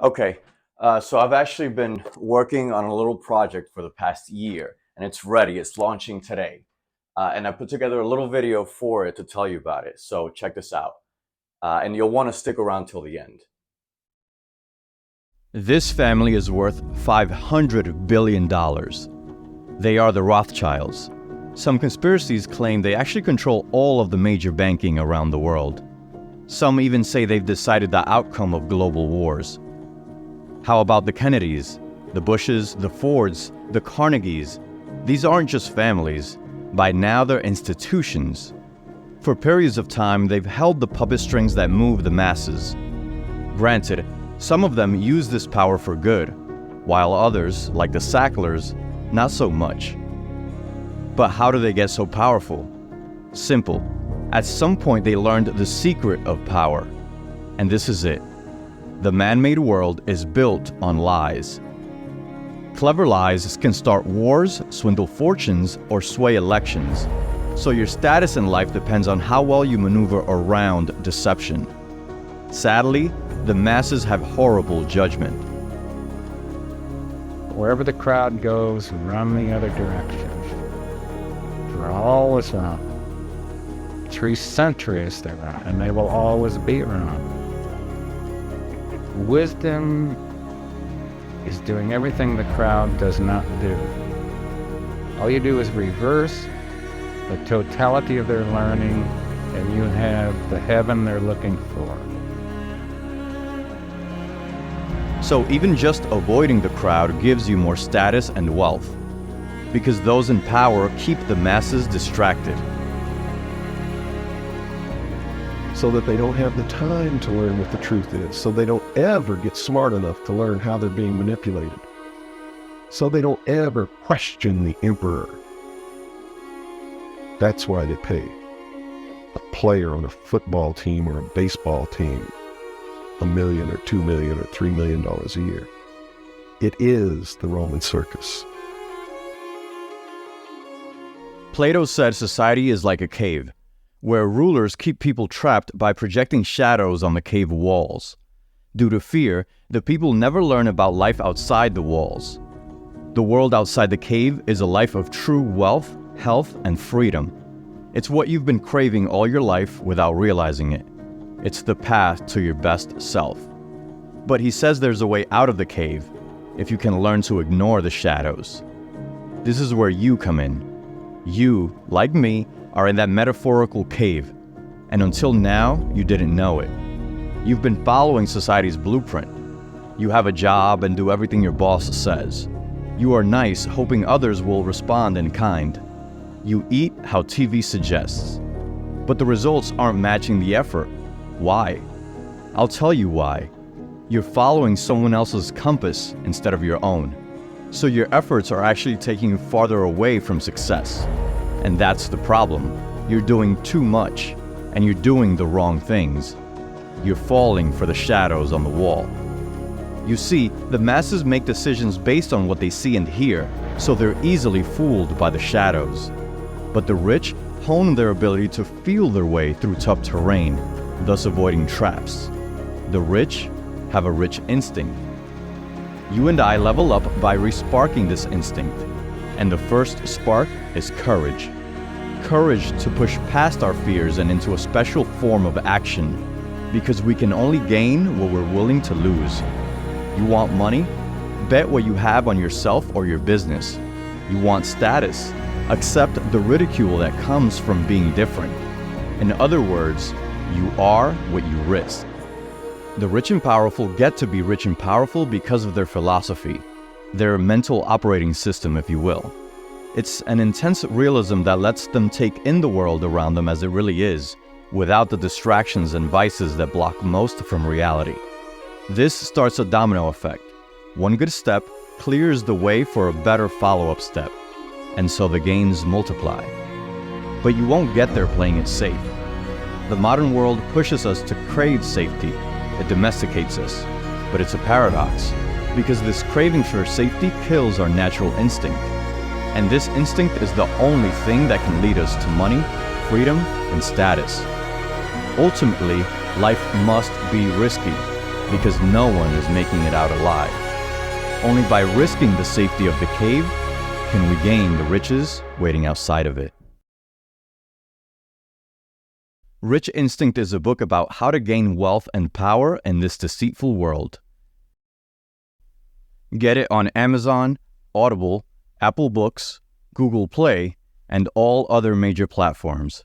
Okay, so I've actually been working on a little project for the past year, and it's ready. It's launching today. And I put together a little video for it to tell you about it. So check this out. And you'll want to stick around till the end. This family is worth $500 billion. They are the Rothschilds. Some conspiracies claim they actually control all of the major banking around the world. Some even say they've decided the outcome of global wars. How about the Kennedys, the Bushes, the Fords, the Carnegies? These aren't just families. By now, they're institutions. For periods of time, they've held the puppet strings that move the masses. Granted, some of them use this power for good, while others, like the Sacklers, not so much. But how do they get so powerful? Simple. At some point, they learned the secret of power. And this is it. The man-made world is built on lies. Clever lies can start wars, swindle fortunes, or sway elections. So your status in life depends on how well you maneuver around deception. Sadly, the masses have horrible judgment. Wherever the crowd goes, run the other direction. For all is wrong. 3 centuries they're wrong, and they will always be wrong. Wisdom is doing everything the crowd does not do. All you do is reverse the totality of their learning, and you have the heaven they're looking for. So even just avoiding the crowd gives you more status and wealth, because those in power keep the masses distracted. So that they don't have the time to learn what the truth is, so they don't ever get smart enough to learn how they're being manipulated, so they don't ever question the emperor. That's why they pay a player on a football team or a baseball team $1 million or $2 million or $3 million a year. It is the Roman circus. Plato said society is like a cave, where rulers keep people trapped by projecting shadows on the cave walls. Due to fear, the people never learn about life outside the walls. The world outside the cave is a life of true wealth, health, and freedom. It's what you've been craving all your life without realizing it. It's the path to your best self. But he says there's a way out of the cave, if you can learn to ignore the shadows. This is where you come in. You, like me, are in that metaphorical cave, and until now, you didn't know it. You've been following society's blueprint. You have a job and do everything your boss says. You are nice, hoping others will respond in kind. You eat how TV suggests. But the results aren't matching the effort. Why? I'll tell you why. You're following someone else's compass instead of your own. So your efforts are actually taking you farther away from success. And that's the problem. You're doing too much, and you're doing the wrong things. You're falling for the shadows on the wall. You see, the masses make decisions based on what they see and hear, so they're easily fooled by the shadows. But the rich hone their ability to feel their way through tough terrain, thus avoiding traps. The rich have a rich instinct. You and I level up by resparking this instinct. And the first spark is courage. Courage to push past our fears and into a special form of action, because we can only gain what we're willing to lose. You want money? Bet what you have on yourself or your business. You want status? Accept the ridicule that comes from being different. In other words, you are what you risk. The rich and powerful get to be rich and powerful because of their philosophy. Their mental operating system, if you will. It's an intense realism that lets them take in the world around them as it really is, without the distractions and vices that block most from reality. This starts a domino effect. One good step clears the way for a better follow-up step, and so the gains multiply. But you won't get there playing it safe. The modern world pushes us to crave safety. It domesticates us. But it's a paradox. Because this craving for safety kills our natural instinct. And this instinct is the only thing that can lead us to money, freedom, and status. Ultimately, life must be risky. because no one is making it out alive. Only by risking the safety of the cave can we gain the riches waiting outside of it. Rich Instinct is a book about how to gain wealth and power in this deceitful world. Get it on Amazon, Audible, Apple Books, Google Play, and all other major platforms.